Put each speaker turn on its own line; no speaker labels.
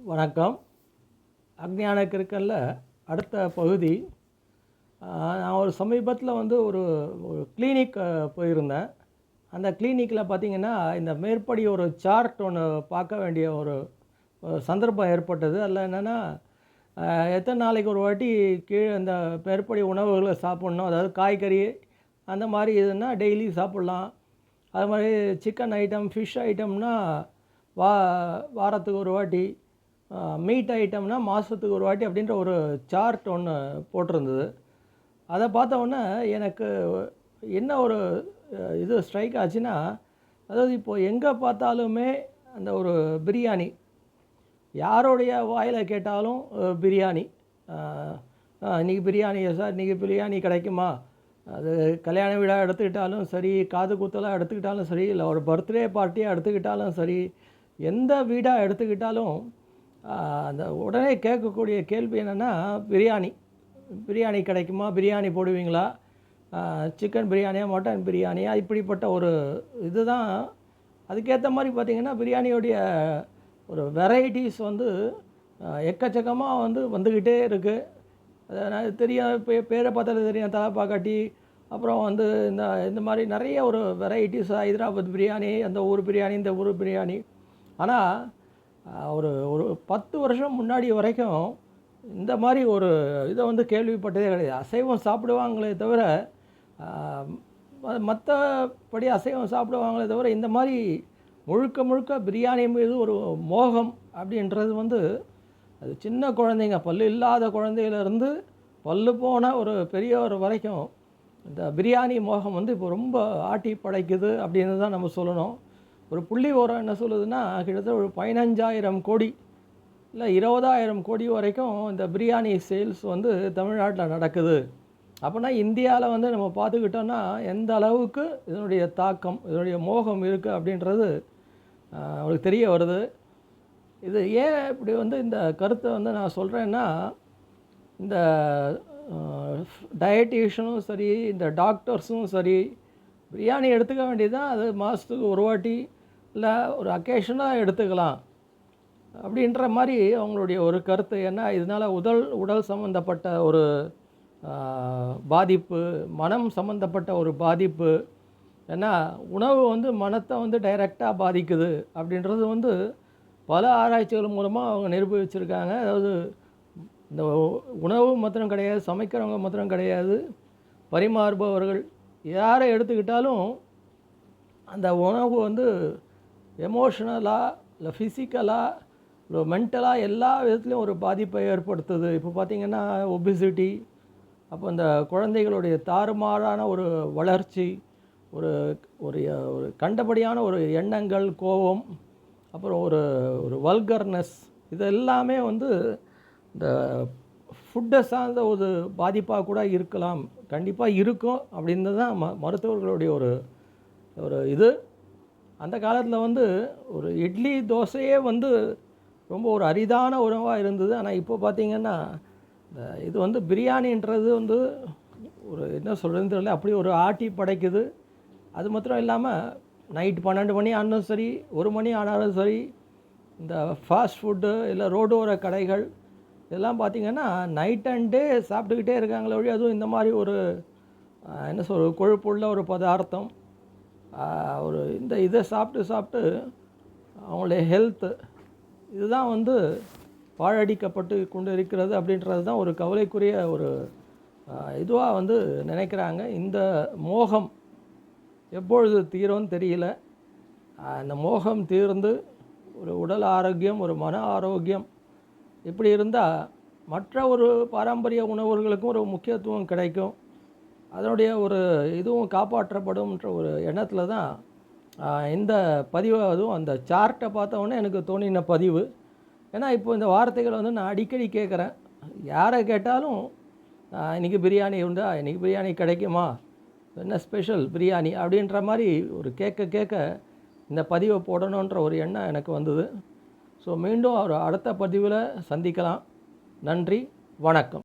வணக்கம். அக்ஞான கிறுக்கல்ல அடுத்த பகுதி. நான் ஒரு சமீபத்தில் ஒரு ஒரு கிளினிக் போயிருந்தேன். அந்த கிளினிக்கில் பார்த்திங்கன்னா, இந்த மேற்படி ஒரு சார்ட் ஒன்று பார்க்க வேண்டிய ஒரு சந்தர்ப்பம் ஏற்பட்டது. அதில் என்னென்னா, எத்தனை நாளைக்கு ஒரு வாட்டி கீழே இந்த மேற்படி உணவுகளை சாப்பிட்ணும், அதாவது காய்கறி அந்த மாதிரி இதுன்னா டெய்லி சாப்பிட்லாம். அது மாதிரி சிக்கன் ஐட்டம், ஃபிஷ் ஐட்டம்னா வாரத்துக்கு ஒரு வாட்டி, மீட் ஐட்டம்னா மாதத்துக்கு ஒரு வாட்டி அப்படின்ற ஒரு சார்ட் ஒன்று போட்டிருந்தது. அதை பார்த்தோன்னே எனக்கு என்ன ஒரு இது ஸ்ட்ரைக் ஆச்சுன்னா, அதாவது இப்போது எங்கே பார்த்தாலுமே அந்த ஒரு பிரியாணி, யாருடைய வாயில் கேட்டாலும் பிரியாணி. இன்றைக்கி பிரியாணியா சார், இன்றைக்கி பிரியாணி கிடைக்குமா? அது கல்யாண விழா எடுத்துக்கிட்டாலும் சரி, காது குத்தலாக எடுத்துக்கிட்டாலும் சரி, இல்லை ஒரு பர்த்டே பார்ட்டியாக எடுத்துக்கிட்டாலும் சரி, எந்த வீடாக எடுத்துக்கிட்டாலும் அந்த உடனே கேட்கக்கூடிய கேள்வி என்னென்னா, பிரியாணி கிடைக்குமா, பிரியாணி போடுவீங்களா, சிக்கன் பிரியாணியா, மட்டன் பிரியாணியா, இப்படிப்பட்ட ஒரு இதுதான். அதுக்கேற்ற மாதிரி பார்த்திங்கன்னா, பிரியாணியோடைய ஒரு வெரைட்டிஸ் எக்கச்சக்கமாக வந்துக்கிட்டே இருக்குது. அது தெரியும், பேரை பார்த்தாலே தெரியும், தலப்பாக்கட்டி, அப்புறம் இந்த மாதிரி நிறைய ஒரு வெரைட்டிஸ், ஹைதராபாத் பிரியாணி, அந்த ஊர் பிரியாணி, இந்த ஊர் பிரியாணி. ஆனால் ஒரு ஒரு 10 வருஷம் முன்னாடி வரைக்கும் இந்த மாதிரி ஒரு இதை கேள்விப்பட்டதே கிடையாது. அசைவம் சாப்பிடுவாங்களே தவிர, மற்றபடி அசைவம் சாப்பிடுவாங்களே தவிர, இந்த மாதிரி முழுக்க முழுக்க பிரியாணி மீது ஒரு மோகம் அப்படின்றது அது சின்ன குழந்தைங்க, பல்லு இல்லாத குழந்தையிலேருந்து பல்லு போன ஒரு பெரியவர் வரைக்கும் இந்த பிரியாணி மோகம் இப்போ ரொம்ப ஆட்டி படைக்குது அப்படின்னு தான் நம்ம சொல்லணும். ஒரு புள்ளி ஓரம் என்ன சொல்லுதுன்னா, கிட்டத்தட்ட ஒரு 15,000 கோடி இல்லை 20,000 கோடி வரைக்கும் இந்த பிரியாணி சேல்ஸ் தமிழ்நாட்டில் நடக்குது. அப்படின்னா இந்தியாவில் நம்ம பார்த்துக்கிட்டோன்னா எந்த அளவுக்கு இதனுடைய தாக்கம், இதனுடைய மோகம் இருக்குது அப்படின்றது அவங்களுக்கு தெரிய வருது. இது ஏன் இப்படி இந்த கருத்தை நான் சொல்கிறேன்னா, இந்த டயட்டீஷியனும் சரி, இந்த டாக்டர்ஸும் சரி, பிரியாணி எடுத்துக்க வேண்டியது தான். அது மாதத்துக்கு ஒரு வாட்டி இல்லை ஒரு அக்கேஷனாக எடுத்துக்கலாம் அப்படின்ற மாதிரி அவங்களுடைய ஒரு கருத்து. ஏன்னா இதனால் உடல் சம்மந்தப்பட்ட ஒரு பாதிப்பு, மனம் சம்மந்தப்பட்ட ஒரு பாதிப்பு. ஏன்னா உணவு மனத்தை டைரெக்டாக பாதிக்குது அப்படின்றது பல ஆராய்ச்சிகள் மூலமாக அவங்க நிரூபிச்சிருக்காங்க. அதாவது இந்த உணவு மாத்திரம் கிடையாது, சமைக்கிறவங்க மாத்திரம் கிடையாது, பரிமாறுபவர்கள் யாரை எடுத்துக்கிட்டாலும் அந்த உணவு எமோஷ்னலாக இல்லை ஃபிசிக்கலாக இல்லை மென்டலாக எல்லா விதத்துலேயும் ஒரு பாதிப்பை ஏற்படுத்துது. இப்போ பார்த்திங்கன்னா ஒபிசிட்டி, அப்போ இந்த குழந்தைகளுடைய தாறுமாறான ஒரு வளர்ச்சி, ஒரு ஒரு ஒரு கண்டபடியான ஒரு எண்ணங்கள், கோபம், அப்புறம் ஒரு ஒரு வல்கர்னஸ், இது எல்லாமே இந்த ஃபுட்டை சார்ந்த ஒரு பாதிப்பாக கூட இருக்கலாம், கண்டிப்பாக இருக்கும் அப்படின்னு தான் மருத்துவர்களுடைய ஒரு ஒரு இது. அந்த காலத்தில் ஒரு இட்லி தோசையே ரொம்ப ஒரு அரிதான உணவாக இருந்தது. ஆனால் இப்போ பார்த்திங்கன்னா இந்த இது பிரியாணின்றது ஒரு என்ன சொல்கிறதுன்னு தெரியல, அப்படி ஒரு ஆட்டி படைக்குது. அது மாத்திரம் இல்லாமல் நைட் 12 மணி ஆனாலும் சரி, 1 மணி ஆனாலும் சரி, இந்த ஃபாஸ்ட் ஃபுட்டு இல்லை ரோடோர கடைகள் இதெல்லாம் பார்த்திங்கன்னா நைட் அண்ட் டே சாப்பிட்டுக்கிட்டே இருக்காங்களே ஒழிய, அதுவும் இந்த மாதிரி ஒரு என்ன சொல்கிறது, கொழுப்புள்ள ஒரு பதார்த்தம், ஒரு இதை சாப்பிட்டு அவங்களுடைய ஹெல்த்து இதுதான் பாழடிக்கப்பட்டு கொண்டு இருக்கிறது அப்படின்றது தான் ஒரு கவலைக்குரிய ஒரு இதுவாக நினைக்கிறாங்க. இந்த மோகம் எப்பொழுது தீரும்னு தெரியல. அந்த மோகம் தீர்ந்து ஒரு உடல் ஆரோக்கியம், ஒரு மன ஆரோக்கியம் இப்படி இருந்தால் மற்ற ஒரு பாரம்பரிய உணவுகளுக்கும் ஒரு முக்கியத்துவம் கிடைக்கும், அதனுடைய ஒரு இதுவும் காப்பாற்றப்படும்ன்ற ஒரு எண்ணத்தில் தான் இந்த பதிவை, அதுவும் அந்த சார்ட்டை பார்த்தோன்னே எனக்கு தோணின பதிவு. ஏன்னா இப்போ இந்த வார்த்தைகள் நான் அடிக்கடி கேட்குறேன். யாரை கேட்டாலும் இன்றைக்கி பிரியாணி உண்டா, இன்றைக்கி பிரியாணி கிடைக்குமா, என்ன ஸ்பெஷல் பிரியாணி அப்படின்ற மாதிரி ஒரு கேட்க இந்த பதிவை போடணுன்ற ஒரு எண்ணம் எனக்கு வந்தது. ஸோ மீண்டும் ஒரு அடுத்த பதிவில் சந்திக்கலாம். நன்றி, வணக்கம்.